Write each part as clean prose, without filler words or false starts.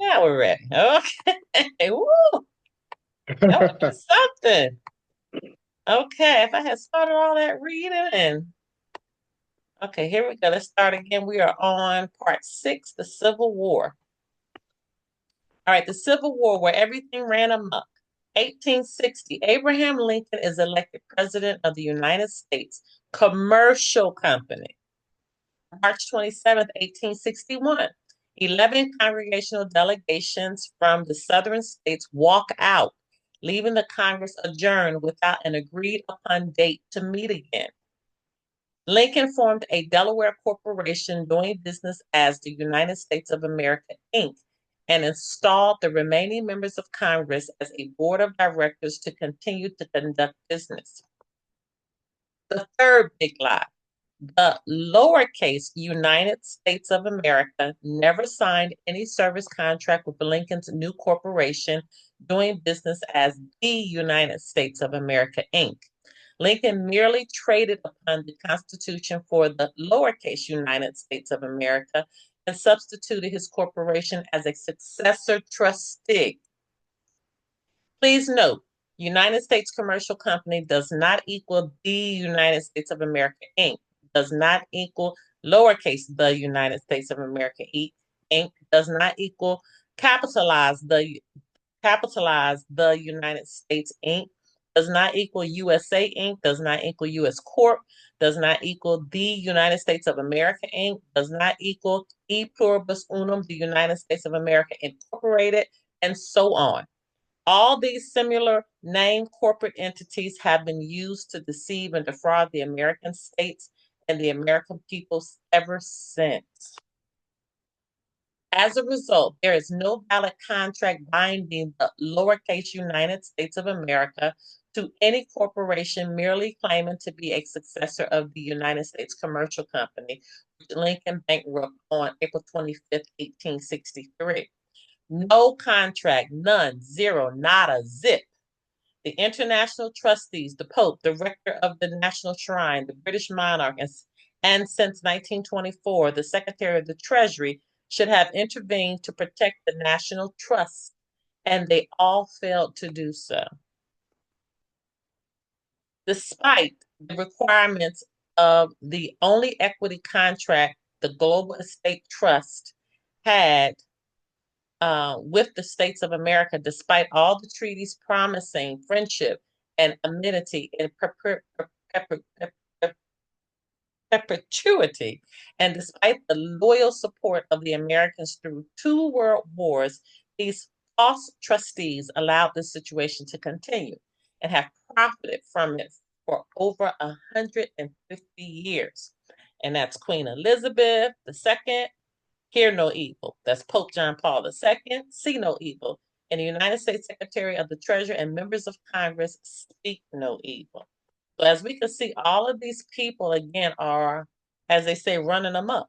Yeah, we're ready. Okay. Woo, that was something. Okay, if I had started all that reading and okay, here we go. Let's start again. We are on part six, the Civil War. All right, the Civil War where everything ran amok. 1860, Abraham Lincoln is elected president of the United States Commercial Company. March 27th, 1861. 11 congregational delegations from the southern states walk out, leaving the Congress adjourned without an agreed upon date to meet again. Lincoln formed a Delaware corporation doing business as the United States of America, Inc., and installed the remaining members of Congress as a board of directors to continue to conduct business. The third big lie. The lowercase United States of America never signed any service contract with Lincoln's new corporation doing business as the United States of America, Inc. Lincoln merely traded upon the Constitution for the lowercase United States of America and substituted his corporation as a successor trustee. Please note, United States Commercial Company does not equal the United States of America, Inc., does not equal lowercase the United States of America, Inc., does not equal capitalize the United States, Inc., does not equal USA, Inc., does not equal US Corp., does not equal the United States of America, Inc., does not equal e pluribus unum, the United States of America Incorporated, and so on. All these similar named corporate entities have been used to deceive and defraud the American states and the American people ever since. As a result, there is no valid contract binding the lowercase United States of America to any corporation merely claiming to be a successor of the United States Commercial Company, which Lincoln bankrupted on April 25th, 1863. No contract, none, zero, nada, zip. The international trustees, the Pope, the rector of the National Shrine, the British monarch, and since 1924, the Secretary of the Treasury should have intervened to protect the national trust, and they all failed to do so. Despite the requirements of the only equity contract the Global Estate Trust had with the states of America, despite all the treaties promising friendship and amenity in perpetuity, and despite the loyal support of the Americans through two world wars, these false trustees allowed this situation to continue and have profited from it for over 150 years. And that's Queen Elizabeth II, hear no evil. That's Pope John Paul II, see no evil. And the United States Secretary of the Treasury and members of Congress speak no evil. So as we can see, all of these people again are, as they say, running amok.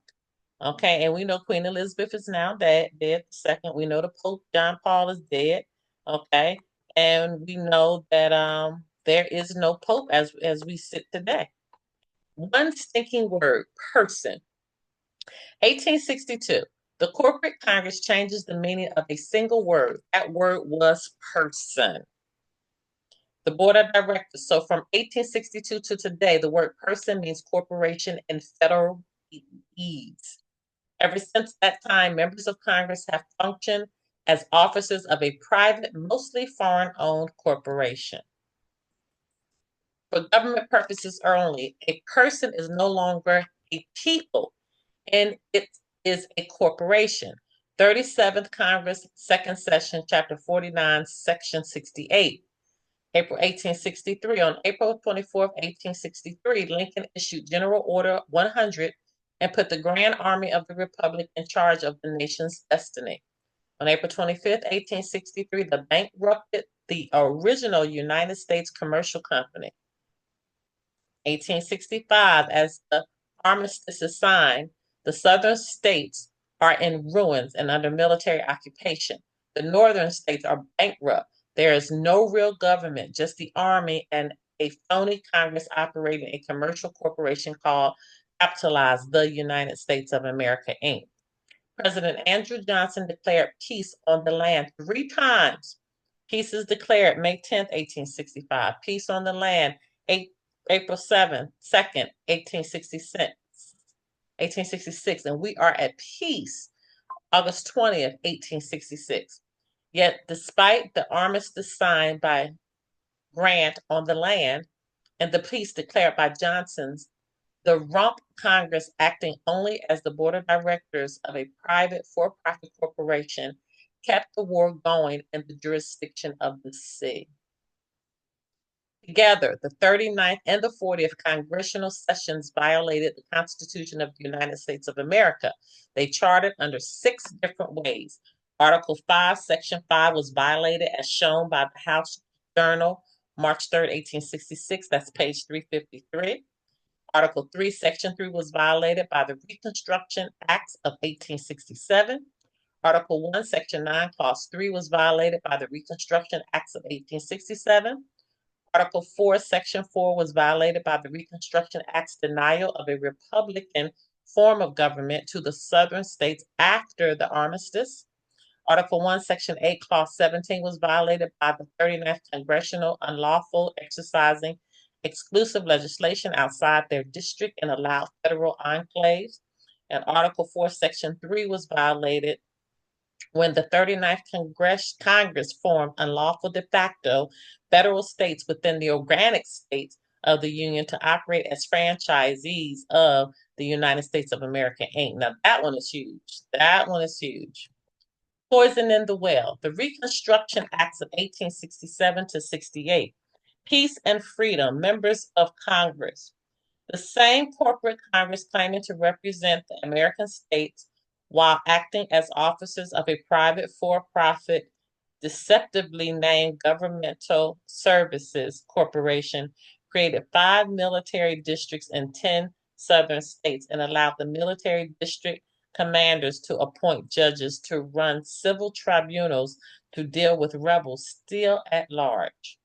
Okay, and we know Queen Elizabeth is now dead. Second, we know the Pope John Paul is dead. Okay, and we know that there is no Pope as we sit today. One stinking word, person. 1862, the corporate Congress changes the meaning of a single word. That word was person. The board of directors. So from 1862 to today, the word person means corporation in federal ease. Ever since that time, members of Congress have functioned as officers of a private, mostly foreign-owned corporation. For government purposes only, a person is no longer a people, and it is a corporation. 37th Congress, Second Session, Chapter 49, Section 68. April 1863. On April 24th, 1863, Lincoln issued General Order 100 and put the Grand Army of the Republic in charge of the nation's destiny. On April 25th, 1863, the bankrupted the original United States Commercial Company. 1865, as the armistice is signed, the southern states are in ruins and under military occupation. The northern states are bankrupt. There is no real government, just the army and a phony Congress operating a commercial corporation called Capitalize the United States of America, Inc. President Andrew Johnson declared peace on the land 3 times. Peace is declared May 10th, 1865. Peace on the land, April 2nd, 1866. And we are at peace August 20th, 1866. Yet, despite the armistice signed by Grant on the land and the peace declared by Johnson's, the Rump Congress, acting only as the board of directors of a private for-profit corporation, kept the war going in the jurisdiction of the sea. Together, the 39th and the 40th congressional sessions violated the Constitution of the United States of America. They charted under 6 different ways. Article 5, Section 5 was violated as shown by the House Journal, March 3rd, 1866. That's page 353. Article 3, Section 3 was violated by the Reconstruction Acts of 1867. Article 1, Section 9, Clause 3 was violated by the Reconstruction Acts of 1867. Article 4, Section 4 was violated by the Reconstruction Act's denial of a Republican form of government to the Southern states after the armistice. Article 1, Section 8, Clause 17 was violated by the 39th Congressional unlawful exercising exclusive legislation outside their district and allowed federal enclaves. And Article 4, Section 3 was violated when the 39th Congress formed unlawful de facto federal states within the organic states of the Union to operate as franchisees of the United States of America, Inc. Now, that one is huge. That one is huge. Poison in the Well, the Reconstruction Acts of 1867 to 68. Peace and freedom, members of Congress. The same corporate Congress claiming to represent the American states while acting as officers of a private for-profit, deceptively named Governmental Services Corporation, created 5 military districts in 10 southern states and allowed the military district commanders to appoint judges to run civil tribunals to deal with rebels still at large.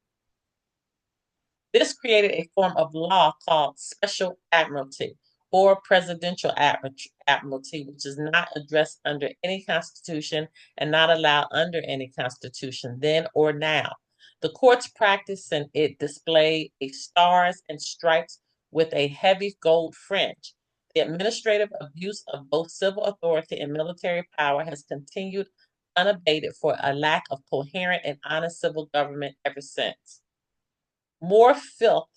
This created a form of law called special admiralty or presidential admiralty, which is not addressed under any constitution and not allowed under any constitution then or now. The courts practicing it displayed a stars and stripes with a heavy gold fringe. The administrative abuse of both civil authority and military power has continued unabated for a lack of coherent and honest civil government ever since. More filth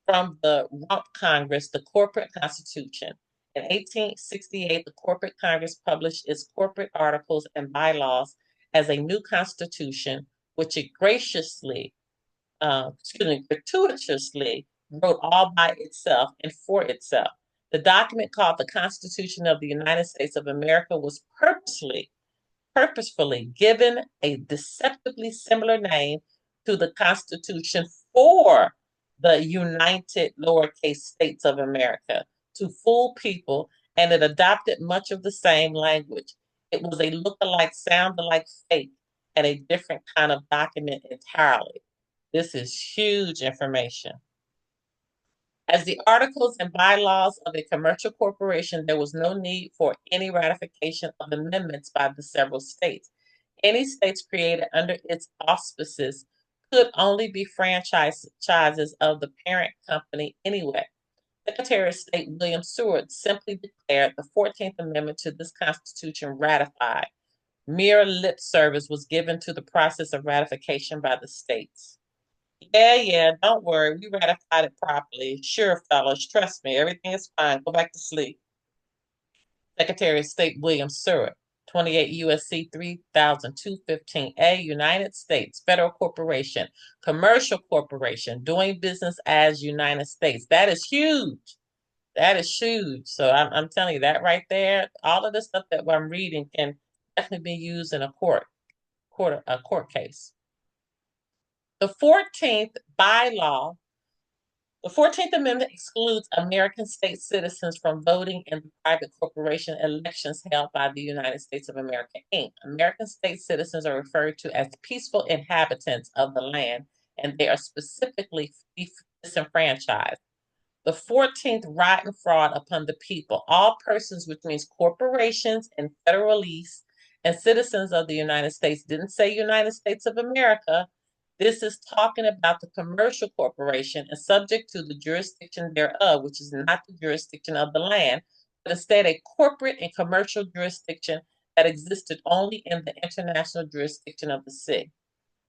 from the Rump Congress, the Corporate Constitution. In 1868, the Corporate Congress published its corporate articles and bylaws as a new constitution, which it gratuitously wrote all by itself and for itself. The document called the Constitution of the United States of America was purposefully given a deceptively similar name to the Constitution for the United Lowercase States of America to fool people, and it adopted much of the same language. It was a look-alike, sound-alike fake and a different kind of document entirely. This is huge information. As the articles and bylaws of a commercial corporation, there was no need for any ratification of amendments by the several states. Any states created under its auspices could only be franchises of the parent company anyway. Secretary of State William Seward simply declared the 14th Amendment to this Constitution ratified. Mere lip service was given to the process of ratification by the states. Yeah, don't worry. We ratified it properly. Sure, fellas, trust me, everything is fine. Go back to sleep. Secretary of State William Seward, 28 U.S.C. 3215A, United States, Federal Corporation, Commercial Corporation, doing business as United States. That is huge. That is huge. So I'm telling you that right there, all of the stuff that I'm reading can definitely be used in a court case. The 14th bylaw, the 14th Amendment excludes American state citizens from voting in the private corporation elections held by the United States of America, Inc. American state citizens are referred to as peaceful inhabitants of the land, and they are specifically disenfranchised. The 14th, right and fraud upon the people. All persons, which means corporations and federalists and citizens of the United States. Didn't say United States of America. This is talking about the commercial corporation and subject to the jurisdiction thereof, which is not the jurisdiction of the land, but instead a corporate and commercial jurisdiction that existed only in the international jurisdiction of the sea.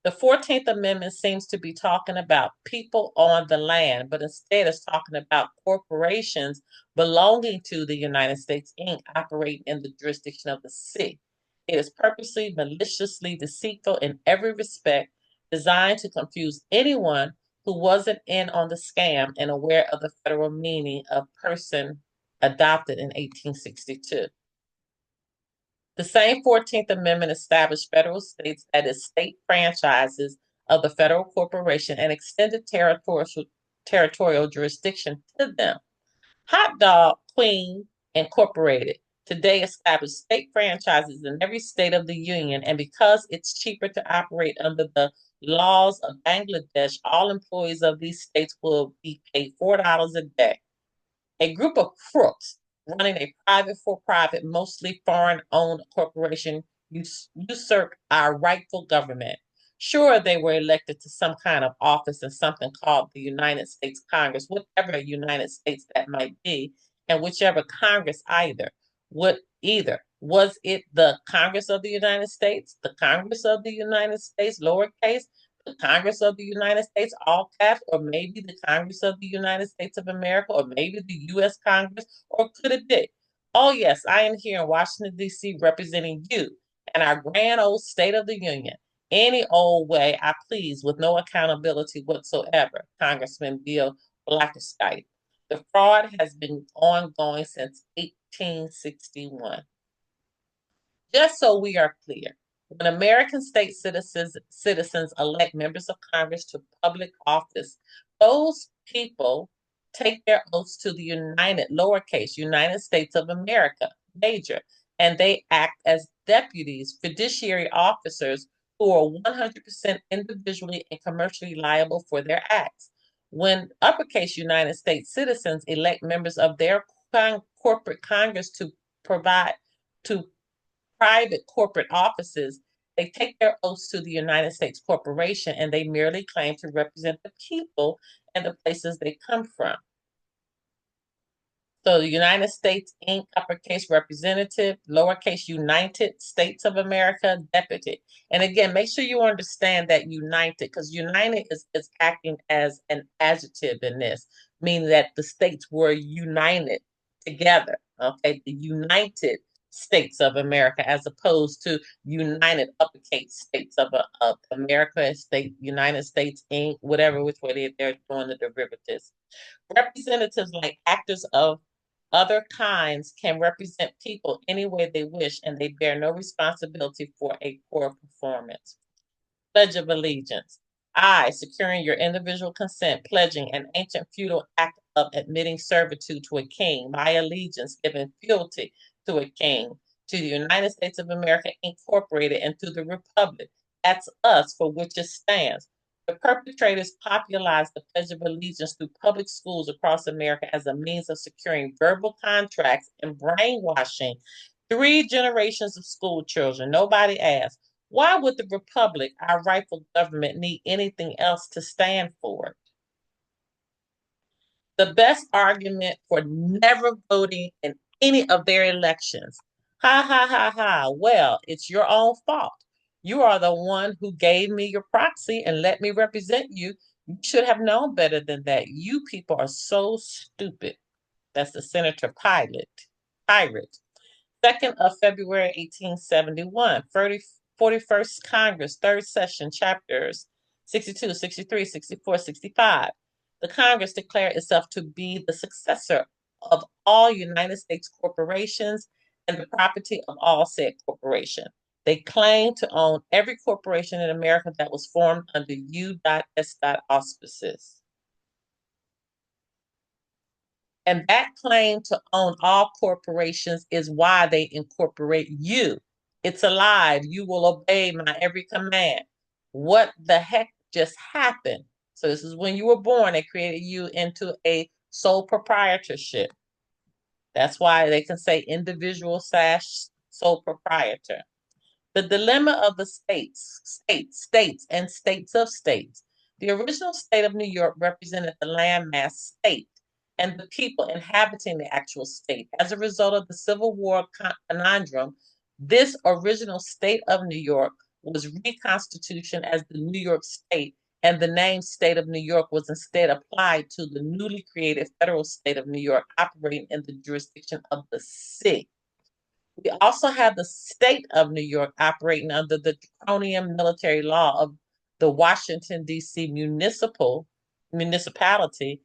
The 14th Amendment seems to be talking about people on the land, but instead it's talking about corporations belonging to the United States, Inc., operating in the jurisdiction of the sea. It is purposely, maliciously deceitful in every respect, designed to confuse anyone who wasn't in on the scam and aware of the federal meaning of person adopted in 1862. The same 14th Amendment established federal states, that is, state franchises of the federal corporation and extended territorial jurisdiction to them. Hot Dog Queen Incorporated today established state franchises in every state of the union, and because it's cheaper to operate under the laws of Bangladesh, all employees of these states will be paid $4 a day. A group of crooks running a private for profit, mostly foreign owned corporation usurped our rightful government. Sure, they were elected to some kind of office in something called the United States Congress, whatever United States that might be, and whichever Congress either. Was it the Congress of the United States, the Congress of the United States, lowercase, the Congress of the United States, all caps, or maybe the Congress of the United States of America, or maybe the U.S. Congress, or could it be? Oh, yes, I am here in Washington, D.C., representing you and our grand old State of the Union any old way I please with no accountability whatsoever, Congressman Bill Blackenstein. The fraud has been ongoing since 1861. Just so we are clear, when American state citizens elect members of Congress to public office, those people take their oaths to the lowercase, United States of America, major, and they act as deputies, fiduciary officers who are 100% individually and commercially liable for their acts. When uppercase United States citizens elect members of their corporate Congress provide to private corporate offices, they take their oaths to the United States corporation and they merely claim to represent the people and the places they come from. So the United States, Inc., uppercase representative, lowercase United States of America, deputy. And again, make sure you understand that united, because united is acting as an adjective in this, meaning that the states were united together. Okay, the United States of America, as opposed to United Uppercase States of America, United States, Inc., whatever, which way they're doing the derivatives. Representatives, like actors of other kinds, can represent people any way they wish, and they bear no responsibility for a poor performance. Pledge of Allegiance. I, securing your individual consent, pledging an ancient feudal act of admitting servitude to a king, my allegiance giving fealty to a king, to the United States of America Incorporated, and to the Republic, that's us, for which it stands. The perpetrators popularized the Pledge of Allegiance through public schools across America as a means of securing verbal contracts and brainwashing 3 generations of school children. Nobody asked, why would the Republic, our rightful government, need anything else to stand for? The best argument for never voting in any of their elections. Ha ha ha ha. Well, it's your own fault. You are the one who gave me your proxy and let me represent you. You should have known better than that. You people are so stupid. That's the Senator Pirate. 2nd of February, 1871, 41st Congress, 3rd session, chapters 62, 63, 64, 65. The Congress declared itself to be the successor of all United States corporations and the property of all said corporation. They claim to own every corporation in America that was formed under U.S. auspices. And that claim to own all corporations is why they incorporate you. It's alive. You will obey my every command. What the heck just happened? So this is when you were born. They created you into a sole proprietorship. That's why they can say individual / sole proprietor. The dilemma of the states, and states of states. The original state of New York represented the landmass state and the people inhabiting the actual state. As a result of the Civil War conundrum, this original state of New York was reconstituted as the New York State, and the name State of New York was instead applied to the newly created federal state of New York operating in the jurisdiction of the city. We also have the state of New York operating under the draconian military law of the Washington, D.C. municipality.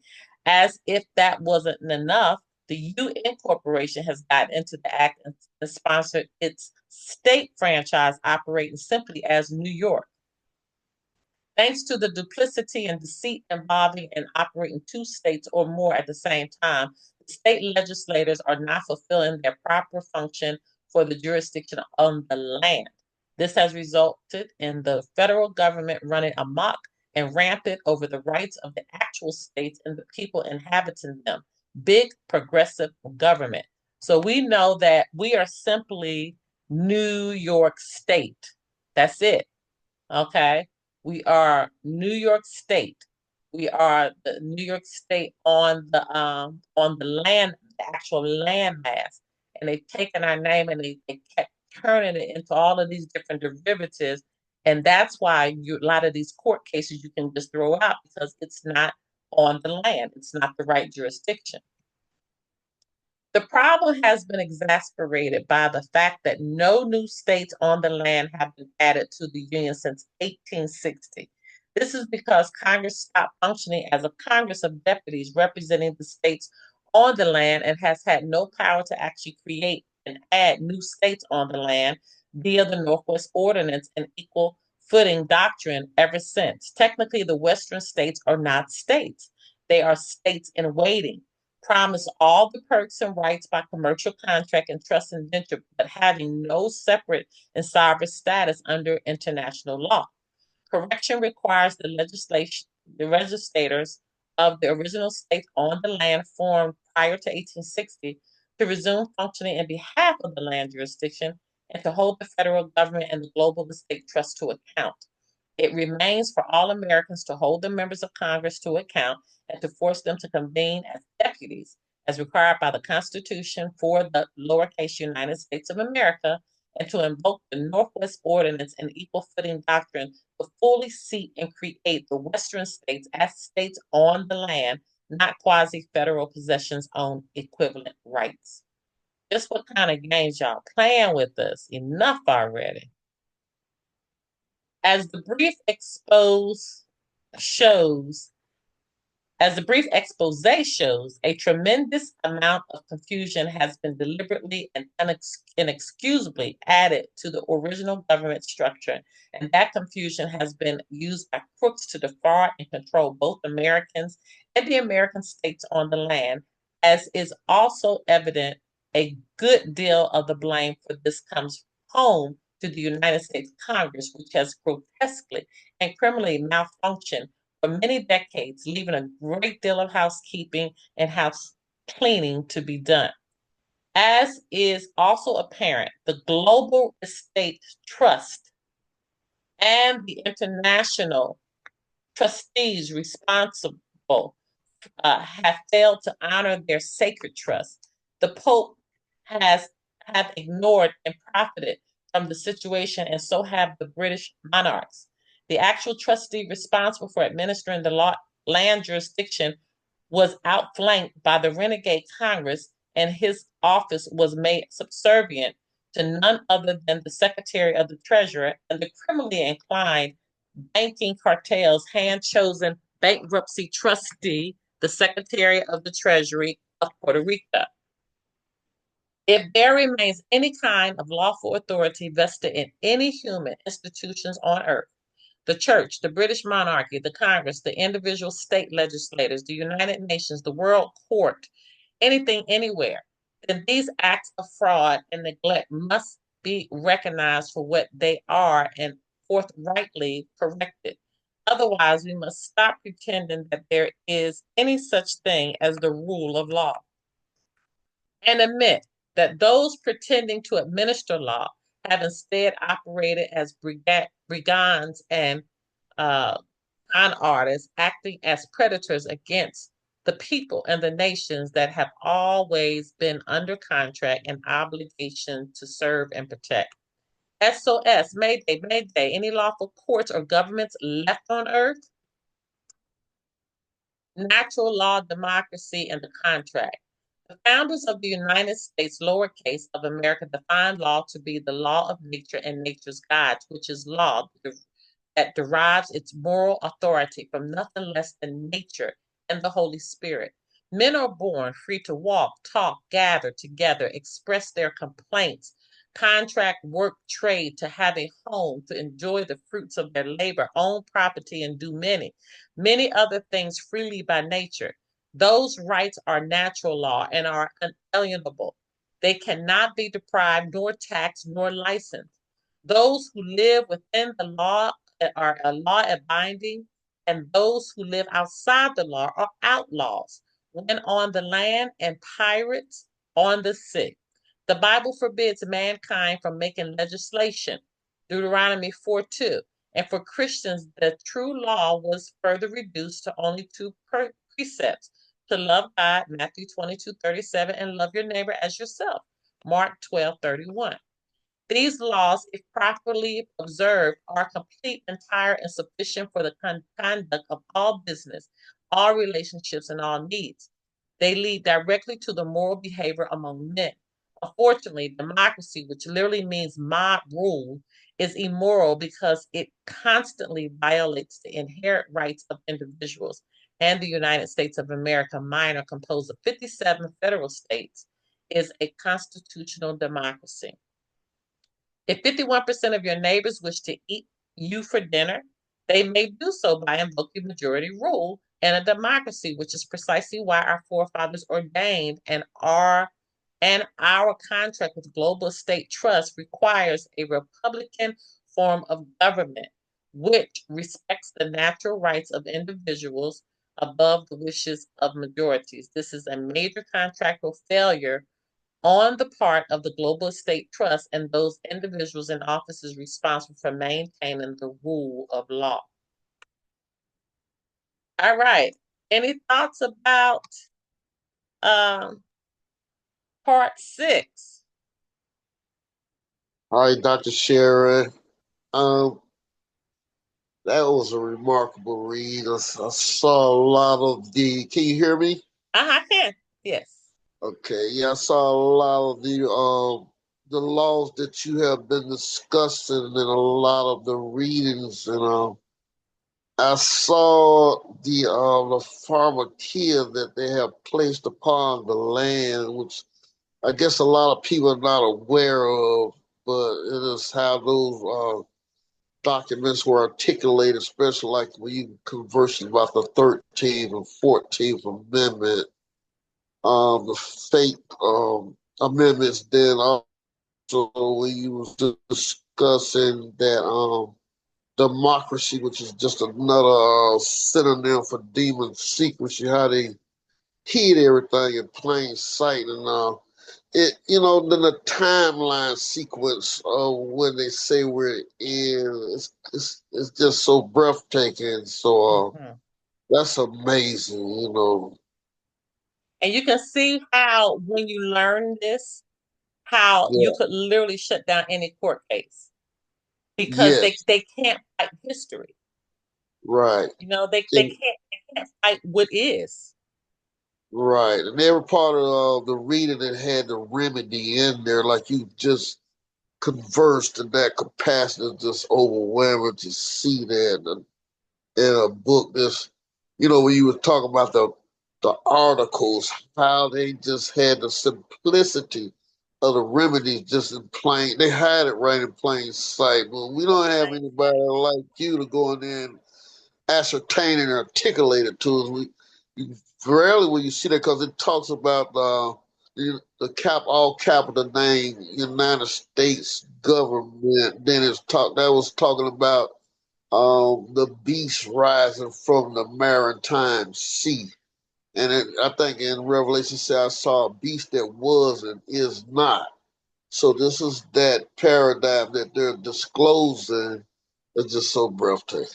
As if that wasn't enough, the UN Corporation has got into the act and sponsored its state franchise operating simply as New York. Thanks to the duplicity and deceit involving in operating two states or more at the same time, the state legislators are not fulfilling their proper function for the jurisdiction on the land. This has resulted in the federal government running amok and rampant over the rights of the actual states and the people inhabiting them. Big progressive government. So we know that we are simply New York State. That's it. Okay. We are New York State. We are the New York State on the land, the actual land mass. And they've taken our name and they kept turning it into all of these different derivatives. And that's why a lot of these court cases you can just throw out because it's not on the land. It's not the right jurisdiction. The problem has been exacerbated by the fact that no new states on the land have been added to the Union since 1860. This is because Congress stopped functioning as a Congress of deputies representing the states on the land and has had no power to actually create and add new states on the land via the Northwest Ordinance and Equal Footing Doctrine ever since. Technically, the Western states are not states. They are states in waiting, promise all the perks and rights by commercial contract and trust indenture, but having no separate and sovereign status under international law. Correction requires the legislators of the original states on the land formed prior to 1860 to resume functioning in behalf of the land jurisdiction and to hold the federal government and the global estate trust to account. It remains for all Americans to hold the members of Congress to account and to force them to convene as deputies, as required by the Constitution for the lowercase United States of America, and to invoke the Northwest Ordinance and Equal Footing Doctrine to fully seat and create the Western states as states on the land, not quasi-federal possessions on equivalent rights. Just what kind of games y'all playing with us? Enough already. As the brief shows, as the brief expose shows, a tremendous amount of confusion has been deliberately and inexcusably added to the original government structure, and that confusion has been used by crooks to defraud and control both Americans and the American states on the land, as is also evident. A good deal of the blame for this comes home to the United States Congress, which has grotesquely and criminally malfunctioned for many decades, leaving a great deal of housekeeping and house cleaning to be done. As is also apparent, the Global Estate Trust and the international trustees responsible have failed to honor their sacred trust. The Pope have ignored and profited from the situation, and so have the British monarchs. The actual trustee responsible for administering the land jurisdiction was outflanked by the renegade Congress, and his office was made subservient to none other than the Secretary of the Treasury and the criminally inclined banking cartel's hand-chosen bankruptcy trustee, the Secretary of the Treasury of Puerto Rico. If there remains any kind of lawful authority vested in any human institutions on earth, the church, the British monarchy, the Congress, the individual state legislators, the United Nations, the World Court, anything, anywhere, then these acts of fraud and neglect must be recognized for what they are and forthrightly corrected. Otherwise, we must stop pretending that there is any such thing as the rule of law and admit that those pretending to administer law have instead operated as brigands and con artists acting as predators against the people and the nations that have always been under contract and obligation to serve and protect. SOS, Mayday, Mayday, any lawful courts or governments left on earth? Natural law, democracy, and the contract. The founders of the United States, lowercase, of America defined law to be the law of nature and nature's gods, which is law that derives its moral authority from nothing less than nature and the Holy Spirit. Men are born free to walk, talk, gather together, express their complaints, contract, work, trade, to have a home, to enjoy the fruits of their labor, own property, and do many other things freely by nature. Those rights are natural law and are unalienable. They cannot be deprived, nor taxed, nor licensed. Those who live within the law are a law abiding, and those who live outside the law are outlaws, when on the land and pirates on the sea. The Bible forbids mankind from making legislation, Deuteronomy 4:2. And for Christians, the true law was further reduced to only two precepts: to love God, Matthew 22:37, and love your neighbor as yourself, Mark 12:31. These laws, if properly observed, are complete, entire, and sufficient for the conduct of all business, all relationships, and all needs. They lead directly to the moral behavior among men. Unfortunately, democracy, which literally means mob rule, is immoral because it constantly violates the inherent rights of individuals. And the United States of America, minor, composed of 57 federal states, is a constitutional democracy. If 51% of your neighbors wish to eat you for dinner, they may do so by invoking majority rule in a democracy, which is precisely why our forefathers ordained and our contract with Global Estate Trust requires a Republican form of government, which respects the natural rights of individuals above the wishes of majorities. This is a major contractual failure on the part of the Global Estate Trust and those individuals and offices responsible for maintaining the rule of law. All right. Any thoughts about part 6? Hi, Dr. Sharon. Um, that was a remarkable read. I saw a lot of the. Can you hear me? I can. Yes. Okay. Yeah, I saw a lot of the laws that you have been discussing in a lot of the readings, and I saw the pharmacia that they have placed upon the land, which I guess a lot of people are not aware of, but it is how those documents were articulated, especially like when you conversed about the 13th and 14th Amendment, the fake amendments. Then also when you was discussing that democracy, which is just another synonym for demon secrecy, how they hid everything in plain sight, and then the timeline sequence of when they say we're in, it's just so breathtaking. So that's amazing. And you can see how when you learn this, how you Yeah. could literally shut down any court case because Yes. they can't fight history. Right. They can't fight what is. Right. And every part of the reading that had the remedy in there, like you just conversed in that capacity, is just overwhelming to see that in a book. This, when you were talking about the articles, how they just had the simplicity of the remedies just in plain. They had it right in plain sight. But we don't have anybody like you to go in there and ascertain and articulate it to us. You rarely will you see that because it talks about the all capital name United States government. Then that was talking about the beast rising from the maritime sea. And I think in Revelation said I saw a beast that was and is not. So this is that paradigm that they're disclosing. It's just so breathtaking.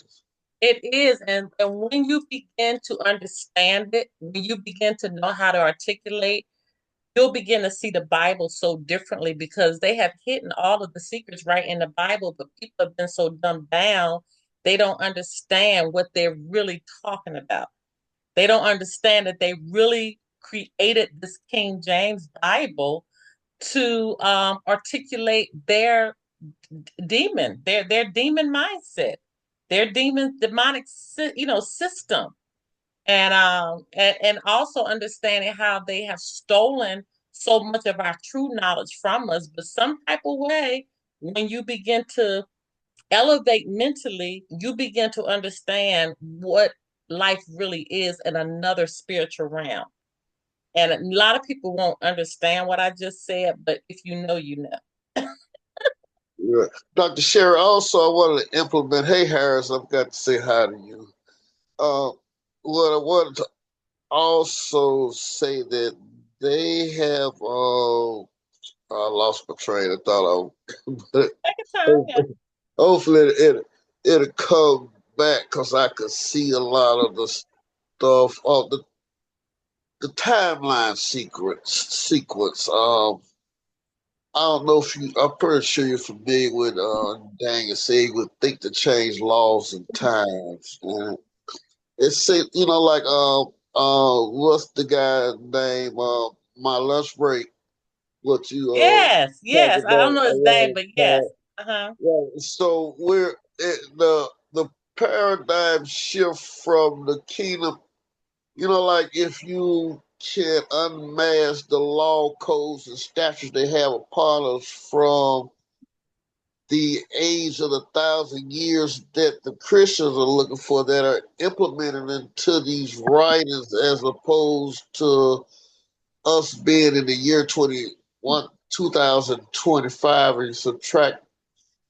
It is. And when you begin to understand it, when you begin to know how to articulate, you'll begin to see the Bible so differently because they have hidden all of the secrets right in the Bible, but people have been so dumbed down, they don't understand what they're really talking about. They don't understand that they really created this King James Bible to articulate their their demon mindset, their demonic system, and also understanding how they have stolen so much of our true knowledge from us. But some type of way, when you begin to elevate mentally, you begin to understand what life really is in another spiritual realm. And a lot of people won't understand what I just said, but if you know, you know. Yeah. Dr. Sherry, also I wanted to implement, hey Harris, I've got to say hi to you. What I wanted to also say that they have I lost my train of thought but Take your time, yeah. hopefully it'll come back because I could see a lot of the stuff of the timeline sequence. I don't know if you. I'm pretty sure you're familiar with Daniel say would think to change laws and times. And it's like what's the guy name? My lunch break. What you Yes, talk yes. I don't about know his name, around but yes. time? Uh-huh. Yeah. So the paradigm shift from the kingdom. Like if you can unmask the law codes and statutes they have upon us from the age of the 1,000 years that the Christians are looking for that are implemented into these writings as opposed to us being in the year 2025 and subtract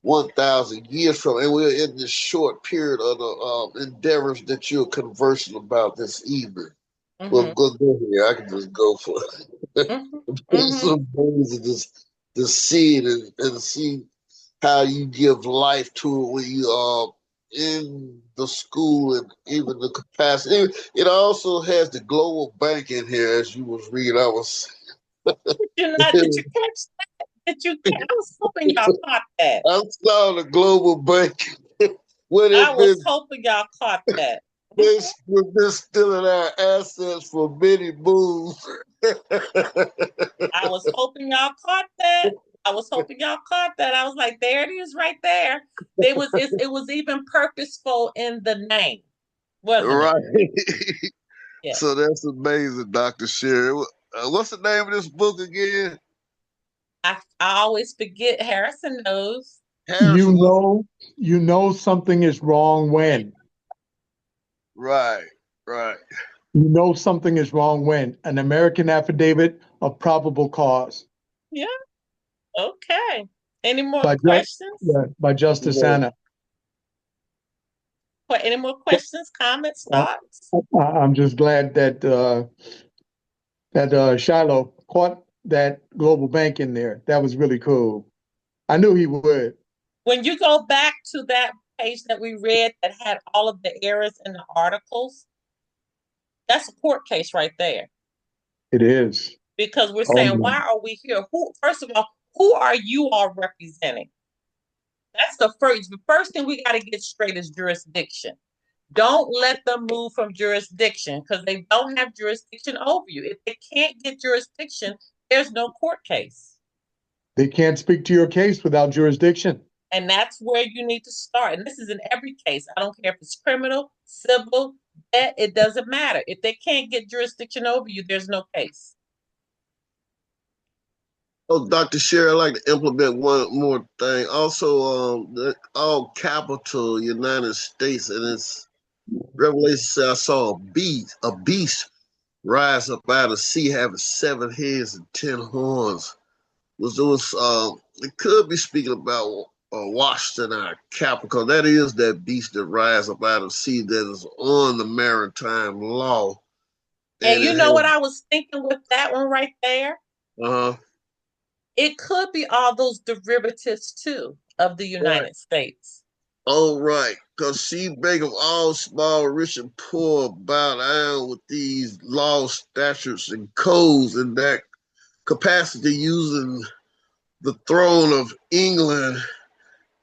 1,000 years from it. And we're in this short period of the endeavors that you're conversing about this evening. Well, Mm-hmm. go here. I can just go for it. Mm-hmm. Mm-hmm. Some things and just see it and see how you give life to it when you are in the school and even the capacity. It also has the global bank in here, as you was reading. Did you catch that? Did you catch? I was hoping y'all caught that. I saw the global bank when I it was been hoping y'all caught that. we've been stealing our assets for many moves. I was hoping y'all caught that. I was hoping y'all caught that. I was like, there it is right there. It was even purposeful in the name, wasn't it? Right. Yeah. So that's amazing, Dr. Sherry. What's the name of this book again? I always forget Harrison knows. Harrison. You know, you know something is wrong when. Right, right. You know something is wrong when. An American Affidavit of Probable Cause Yeah. Okay. Any more by, questions? by Justice Yeah. Anna. Any more questions, comments, Uh, thoughts? I'm just glad that Shiloh caught that global bank in there. That was really cool. I knew he would. When you go back to that page that we read that had all of the errors in the articles, that's a court case right there. It is. Because we're Oh, saying, why are we here? First of all, who are you all representing? That's the first thing we got to get straight is jurisdiction. Don't let them move from jurisdiction because they don't have jurisdiction over you. If they can't get jurisdiction, there's no court case. they can't speak to your case without jurisdiction. And that's where you need to start. And this is in every case. I don't care if it's criminal, civil, debt, it doesn't matter. If they can't get jurisdiction over you, there's no case. Oh, Dr. Sherry, I'd like to implement one more thing. Also, all capital United States, and it's Revelation said I saw a beast rise up out of the sea, having 7 heads and 10 horns. It could be speaking about washed in our capital. That is that beast that rises up out of the sea that is on the maritime law. And And you it know what has, I was thinking with that one right there? uh-huh. It could be all those derivatives too of the Right. United States. Oh, right. Because she make them all small, rich, and poor bow down with these laws, statutes, and codes in that capacity using the throne of England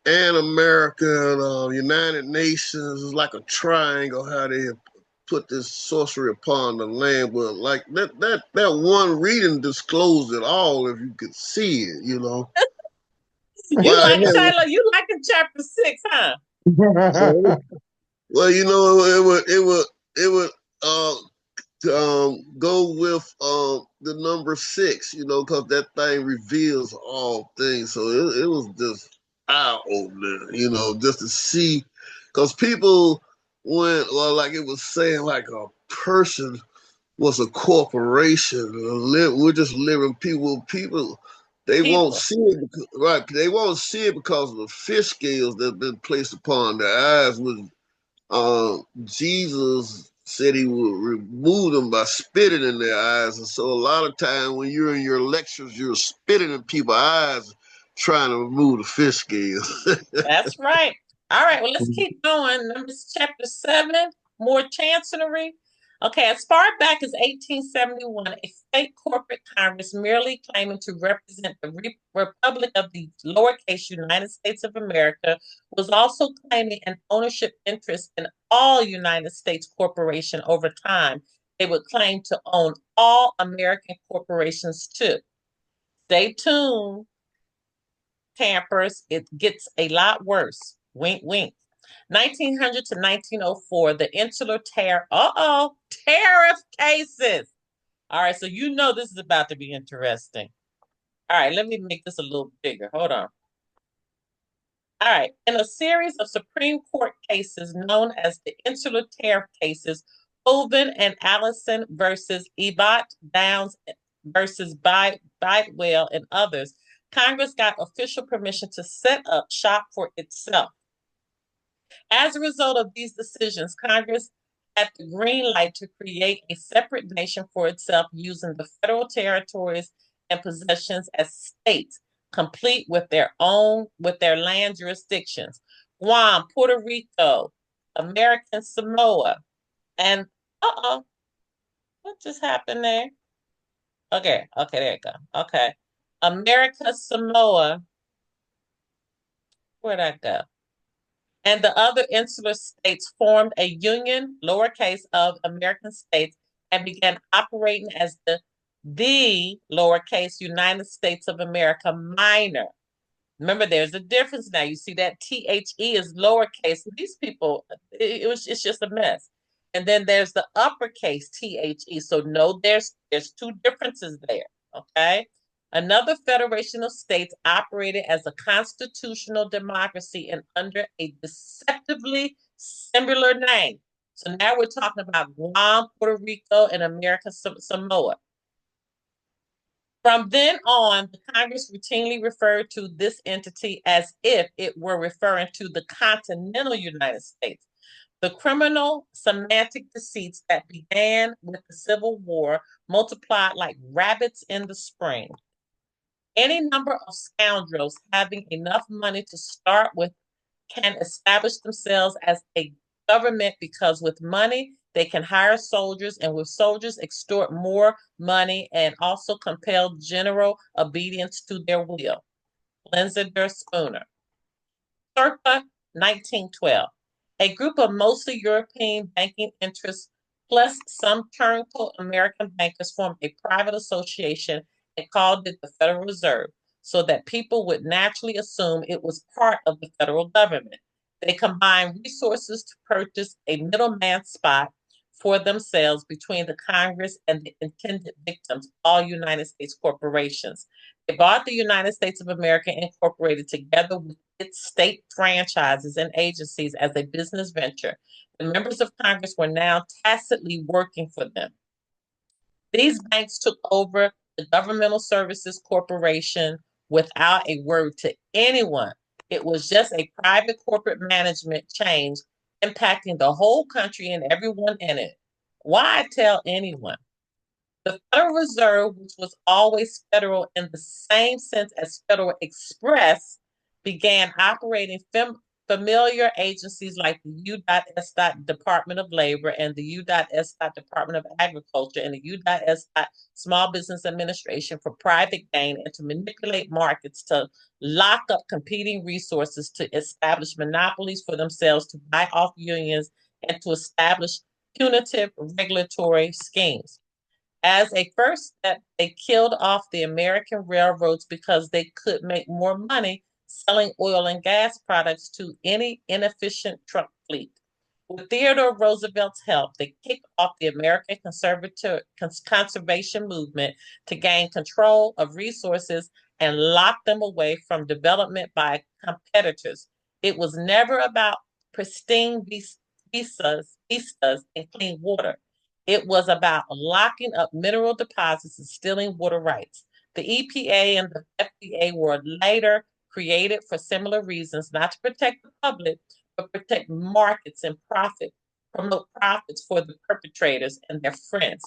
and America and United Nations is like a triangle how they have put this sorcery upon the land. But like that one reading disclosed it all if you could see it, you know. You Why like the Tyler, you like in chapter 6, huh? hell? Well, you know, it would go with the number six, you know, because that thing reveals all things. So it was just eye opening, you know, just to see, because people went, well, like it was saying, like a person was a corporation. We're just living people. People, they won't People. see it, right? They won't see it because of the fish scales that have been placed upon their eyes, which Jesus said he would remove them by spitting in their eyes. And so a lot of time when you're in your lectures, you're spitting in people's eyes trying to remove the fish scales. That's right. All right, well, let's keep going. Numbers chapter 7, more chancellery. Okay, as far back as 1871, a state corporate Congress merely claiming to represent the Republic of the lowercase United States of America was also claiming an ownership interest in all United States corporation over time. They would claim to own all American corporations too. Stay tuned, campers. It gets a lot worse. Wink, wink. 1900 to 1904, the insular tariff cases. All right, so you know this is about to be interesting. All right, let me make this a little bigger. Hold on. All right, in a series of Supreme Court cases known as the insular tariff cases, Hoven and Allison versus Ebott, Downs versus Bidewell, and others, Congress got official permission to set up shop for itself. As a result of these decisions, Congress had the green light to create a separate nation for itself using the federal territories and possessions as states, complete with their land jurisdictions. Guam, Puerto Rico, American Samoa, and what just happened there? Okay, there you go. Okay. America Samoa, where'd I go? And the other insular states formed a union, lowercase, of American states and began operating as the lowercase United States of America minor. Remember, there's a difference now. You see that THE is lowercase. These people, it's just a mess. And then there's the uppercase THE. So no, there's two differences there. Okay. Another federation of states operated as a constitutional democracy and under a deceptively similar name. So now we're talking about Guam, Puerto Rico, and American Samoa. From then on, the Congress routinely referred to this entity as if it were referring to the continental United States. The criminal semantic deceits that began with the Civil War multiplied like rabbits in the spring. Any number of scoundrels having enough money to start with can establish themselves as a government because with money, they can hire soldiers, and with soldiers, extort more money and also compel general obedience to their will. Linsinger Spooner. Circa 1912, a group of mostly European banking interests plus some turncoat American bankers formed a private association and called it the Federal Reserve so that people would naturally assume it was part of the federal government. They combined resources to purchase a middleman spot for themselves between the Congress and the intended victims, all United States corporations. They bought the United States of America Incorporated together with its state franchises and agencies as a business venture. The members of Congress were now tacitly working for them. These banks took over the Governmental Services Corporation without a word to anyone. It was just a private corporate management change impacting the whole country and everyone in it. Why tell anyone? The Federal Reserve, which was always federal in the same sense as Federal Express, began operating familiar agencies like the U.S. Department of Labor and the U.S. Department of Agriculture and the U.S. Small Business Administration for private gain and to manipulate markets to lock up competing resources to establish monopolies for themselves, to buy off unions, and to establish punitive regulatory schemes. As a first step, they killed off the American railroads because they could make more money selling oil and gas products to any inefficient truck fleet. With Theodore Roosevelt's help, they kicked off the American conservation movement to gain control of resources and lock them away from development by competitors. It was never about pristine vistas and clean water. It was about locking up mineral deposits and stealing water rights. The EPA and the FDA were later created for similar reasons, not to protect the public, but protect markets and promote profits for the perpetrators and their friends.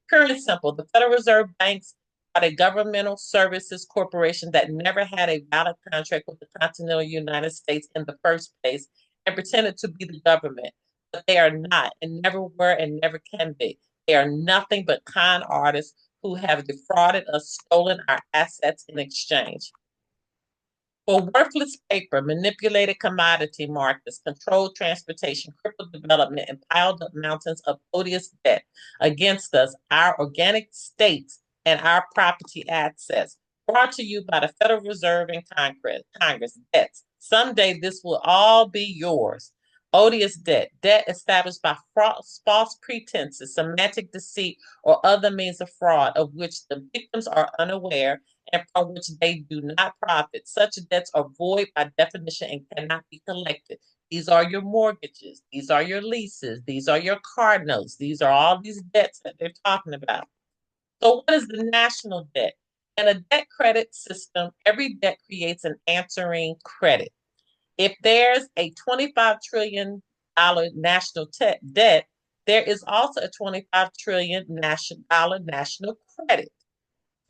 Pure and simple, the Federal Reserve Banks are a governmental services corporation that never had a valid contract with the continental United States in the first place and pretended to be the government, but they are not and never were and never can be. They are nothing but con artists who have defrauded us, stolen our assets in exchange. For worthless paper, manipulated commodity markets, controlled transportation, crippled development, and piled up mountains of odious debt against us, our organic states, and our property assets. Brought to you by the Federal Reserve and Congress. Debts. Someday this will all be yours. Odious debt, debt established by false pretenses, semantic deceit, or other means of fraud of which the victims are unaware and from which they do not profit. Such debts are void by definition and cannot be collected. These are your mortgages. These are your leases. These are your car notes. These are all these debts that they're talking about. So what is the national debt? In a debt credit system, every debt creates an answering credit. If there's a $25 trillion national debt, there is also a $25 trillion national credit.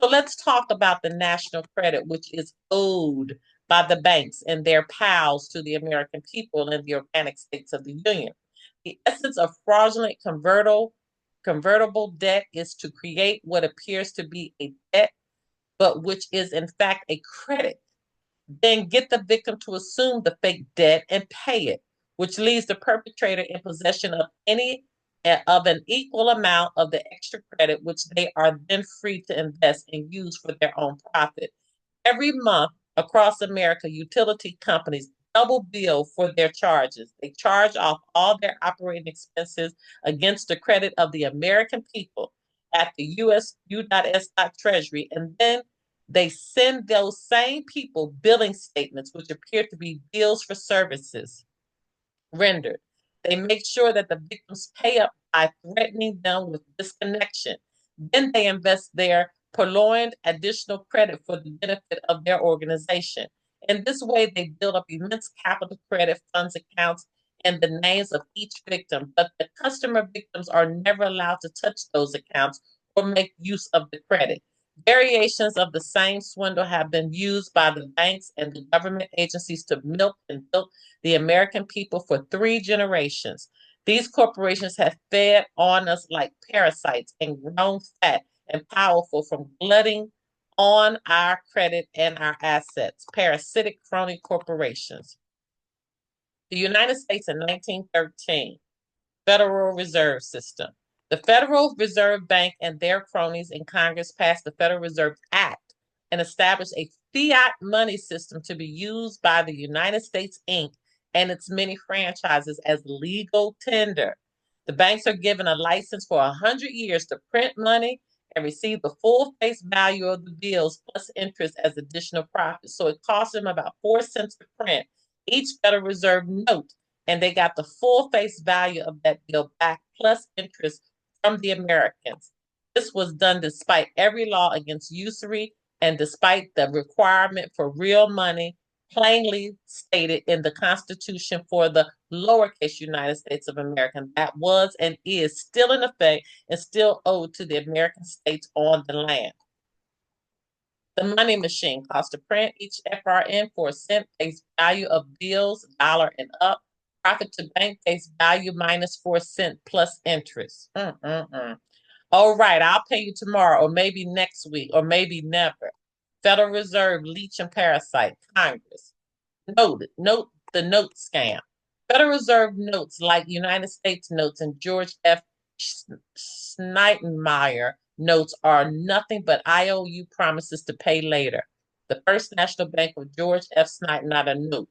So let's talk about the national credit, which is owed by the banks and their pals to the American people and the organic states of the Union. The essence of fraudulent convertible debt is to create what appears to be a debt, but which is in fact a credit. Then get the victim to assume the fake debt and pay it, which leaves the perpetrator in possession of an equal amount of the extra credit, which they are then free to invest and use for their own profit. Every month across America, utility companies double bill for their charges. They charge off all their operating expenses against the credit of the American people at the U.S. U.S. Treasury, and then they send those same people billing statements, which appear to be bills for services rendered. They make sure that the victims pay up by threatening them with disconnection. Then they invest their purloined additional credit for the benefit of their organization. In this way, they build up immense capital credit funds accounts in the names of each victim, but the customer victims are never allowed to touch those accounts or make use of the credit. Variations of the same swindle have been used by the banks and the government agencies to milk and bilk the American people for 3 generations. These corporations have fed on us like parasites and grown fat and powerful from glutting on our credit and our assets. Parasitic crony corporations. The United States in 1913, Federal Reserve System. The Federal Reserve Bank and their cronies in Congress passed the Federal Reserve Act and established a fiat money system to be used by the United States Inc. and its many franchises as legal tender. The banks are given a license for 100 years to print money and receive the full face value of the bills plus interest as additional profit. So it cost them about 4 cents to print each Federal Reserve note, and they got the full face value of that bill back plus interest from the Americans. This was done despite every law against usury and despite the requirement for real money plainly stated in the Constitution for the lowercase United States of America. That was and is still in effect and still owed to the American states on the land. The money machine cost to print each FRN for a cent, face value of bills, dollar and up. Profit to bank, face value minus 4 cents plus interest. All right, I'll pay you tomorrow, or maybe next week, or maybe never. Federal Reserve, leech and parasite, Congress. Note the note scam. Federal Reserve notes like United States notes and George F. Schneidermeyer notes are nothing but IOU promises to pay later. The First National Bank of George F. Schneidermeyer note.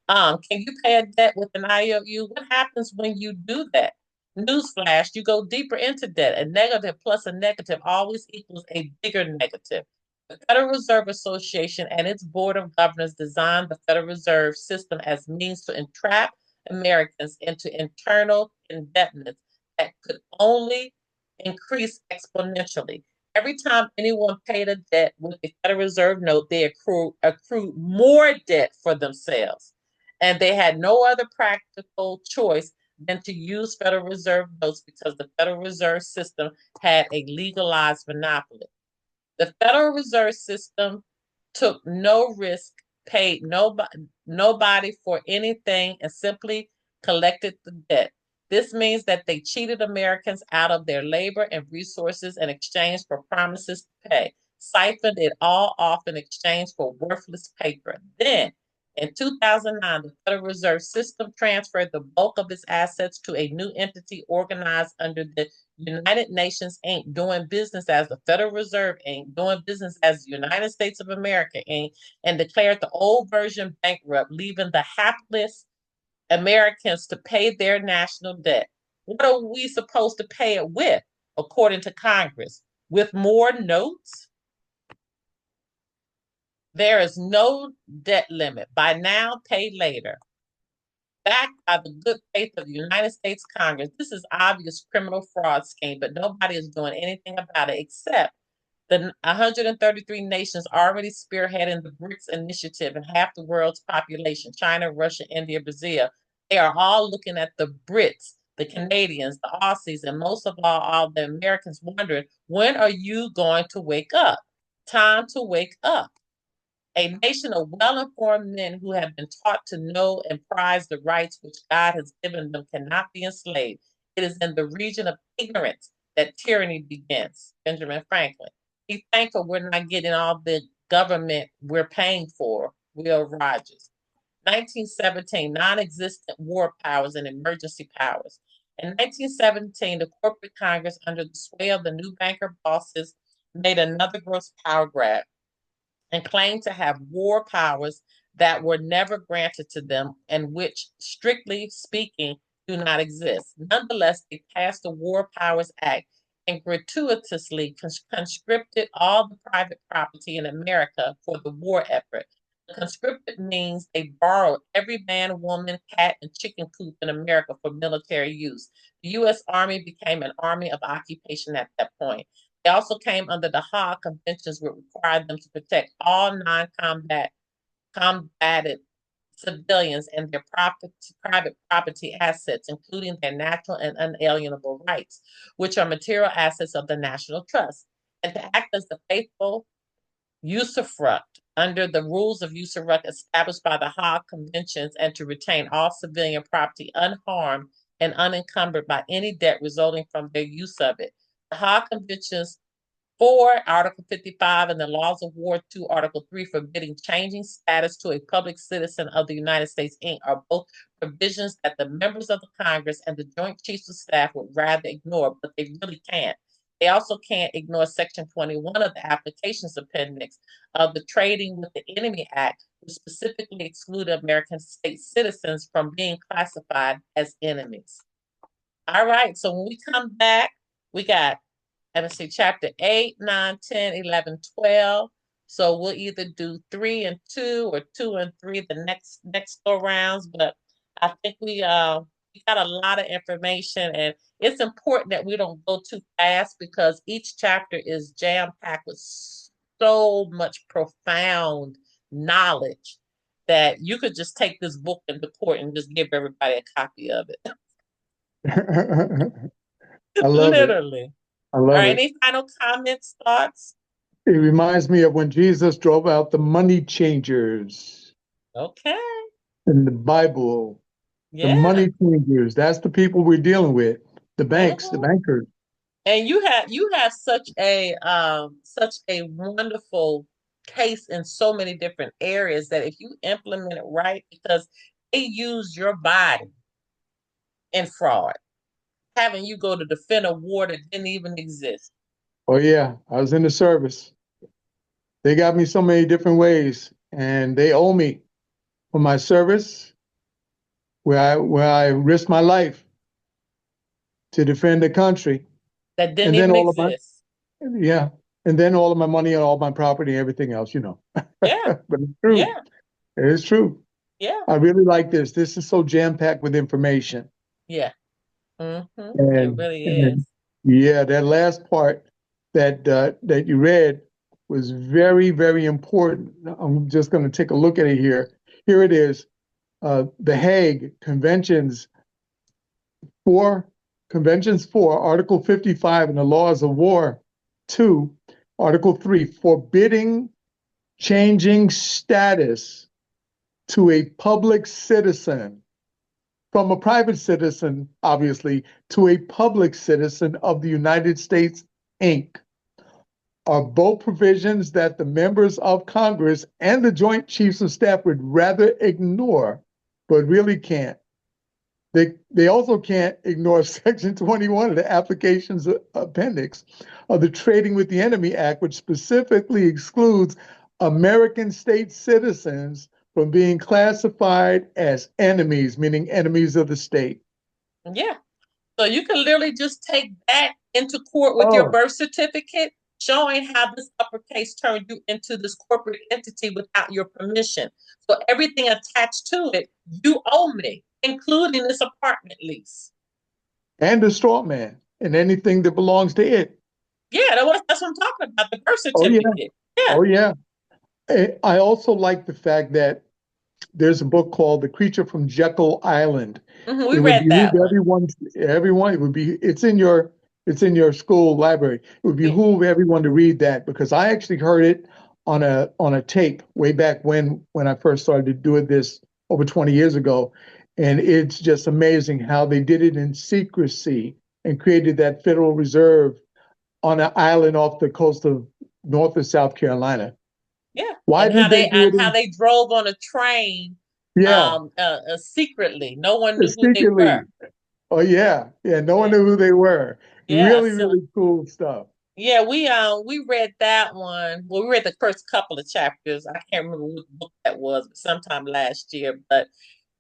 Can you pay a debt with an IOU? What happens when you do that? Newsflash, you go deeper into debt. A negative plus a negative always equals a bigger negative. The Federal Reserve Association and its Board of Governors designed the Federal Reserve System as means to entrap Americans into internal indebtedness that could only increase exponentially. Every time anyone paid a debt with the Federal Reserve note, they accrued more debt for themselves. And they had no other practical choice than to use Federal Reserve notes because the Federal Reserve System had a legalized monopoly. The Federal Reserve System took no risk, paid nobody for anything, and simply collected the debt. This means that they cheated Americans out of their labor and resources in exchange for promises to pay, siphoned it all off in exchange for worthless paper. Then, in 2009, the Federal Reserve System transferred the bulk of its assets to a new entity organized under the United Nations Inc., doing business as the Federal Reserve Inc., doing business as the United States of America Inc., and declared the old version bankrupt, leaving the hapless Americans to pay their national debt. What are we supposed to pay it with, according to Congress? With more notes? There is no debt limit. By now, pay later. Backed by the good faith of the United States Congress, this is obvious criminal fraud scheme, but nobody is doing anything about it except the 133 nations already spearheading the BRICS initiative and half the world's population, China, Russia, India, Brazil. They are all looking at the Brits, the Canadians, the Aussies, and most of all the Americans wondering, when are you going to wake up? Time to wake up. A nation of well-informed men who have been taught to know and prize the rights which God has given them cannot be enslaved. It is in the region of ignorance that tyranny begins. Benjamin Franklin. Be thankful we're not getting all the government we're paying for. Will Rogers. 1917, non-existent war powers and emergency powers. In 1917, the corporate Congress, under the sway of the new banker bosses, made another gross power grab and claimed to have war powers that were never granted to them and which, strictly speaking, do not exist. Nonetheless, they passed the War Powers Act and gratuitously conscripted all the private property in America for the war effort. The conscripted means they borrowed every man, woman, cat, and chicken coop in America for military use. The U.S. Army became an army of occupation at that point. They also came under the Hague Conventions, which required them to protect all combated civilians and their private property assets, including their natural and unalienable rights, which are material assets of the national trust, and to act as the faithful usufruct under the rules of usufruct established by the Hague Conventions, and to retain all civilian property unharmed and unencumbered by any debt resulting from their use of it. The Hague Conventions 4, Article 55, and the Laws of War 2, Article 3, forbidding changing status to a public citizen of the United States, Inc., are both provisions that the members of the Congress and the Joint Chiefs of Staff would rather ignore, but they really can't. They also can't ignore Section 21 of the Applications Appendix of the Trading with the Enemy Act, which specifically excluded American state citizens from being classified as enemies. All right, so when we come back, we got, let me see, chapter 8, 9, 10, 11, 12. So we'll either do 3 and 2 or 2 and 3 the next go rounds. But I think we got a lot of information, and it's important that we don't go too fast because each chapter is jam-packed with so much profound knowledge that you could just take this book into court and just give everybody a copy of it. I love it. Literally. I All love right, it. any final comments, thoughts? It reminds me of when Jesus drove out the money changers Okay. in the Bible. The Yeah. money changers, that's the people we're dealing with. The banks, the Mhm. bankers. And you have such a wonderful case in so many different areas that if you implement it right, because they use your body in fraud, having you go to defend a war that didn't even exist. Oh yeah, I was in the service. They got me so many different ways, and they owe me for my service, where I risked my life to defend the country, That didn't and then even all of my exist. yeah, and then all of my money and all my property and everything else, you know. Yeah, But it's true. yeah, It is true. yeah, I really like this. This is so jam-packed with information. yeah. It And, really and is. yeah, that last part that you read was very, very important. I'm just going to take a look at it here. Here it is. The Hague Conventions 4, Article 55 in the Laws of War 2, Article 3, forbidding changing status to a public citizen from a private citizen, obviously, to a public citizen of the United States, Inc., are both provisions that the members of Congress and the Joint Chiefs of Staff would rather ignore, but really can't. They also can't ignore Section 21 of the Applications Appendix of the Trading with the Enemy Act, which specifically excludes American state citizens from being classified as enemies, meaning enemies of the state. Yeah. So you can literally just take that into court with your Oh, birth certificate, showing how this uppercase turned you into this corporate entity without your permission. So everything attached to it, you owe me, including this apartment lease. and the straw man and anything that belongs to it. Yeah, that's what I'm talking about, the birth Oh, yeah. certificate. Yeah. Oh, yeah. I also like the fact that there's a book called The Creature from Jekyll Island. We It would read that behoove one. everyone, it's in your school library. It would Yeah. behoove everyone to read that, because I actually heard it on a tape way back when I first started doing this over 20 years ago. And it's just amazing how they did it in secrecy and created that Federal Reserve on an island off the coast of North or South Carolina. Yeah. Why And did they do it? how they drove on a train Yeah, secretly. No one knew who they secretly. were. Oh yeah, yeah. No one Yeah. knew who they were. Yeah. Really, So really cool stuff. yeah, we read that one. Well, we read the first couple of chapters. I can't remember what book that was, but sometime last year. But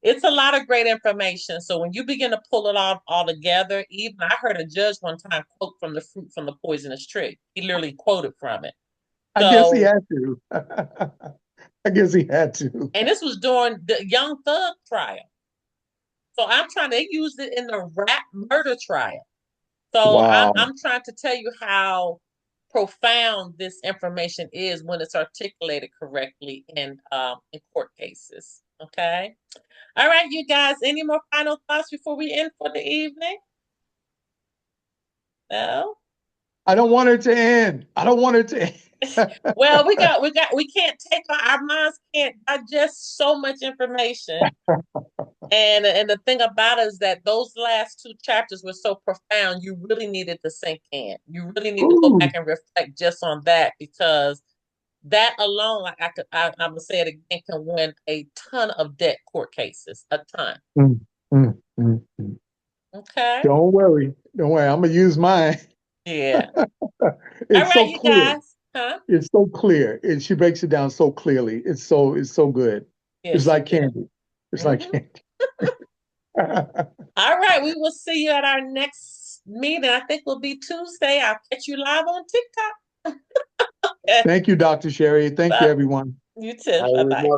it's a lot of great information. So when you begin to pull it all together, even I heard a judge one time quote from The Fruit from the Poisonous Tree. He literally quoted from it. I guess he So, had to. I guess he had to. and this was during the Young Thug trial. So they used it in the rap murder trial. So Wow. I'm trying to tell you how profound this information is when it's articulated correctly in court cases. Okay. All right, you guys. Any more final thoughts before we end for the evening? No. I don't want it to end. I don't want it to end. Well, we can't take our minds can't digest so much information. And the thing about it is that those last two chapters were so profound, you really needed to sink in. You really need to go back and reflect just on that, because that alone, like I'm gonna say it again, can win a ton of debt court cases, a ton. Okay. Don't worry. Don't worry. I'm gonna use mine. Yeah. It's All right, so you clear. guys. Huh? It's so clear. She breaks it down so clearly. It's so good. Yeah, it's like candy. It's like candy. All right, we will see you at our next meeting. I think will be Tuesday. I'll catch you live on TikTok. Thank you, Dr. Sherry. Thank you, everyone. You too. Bye-bye.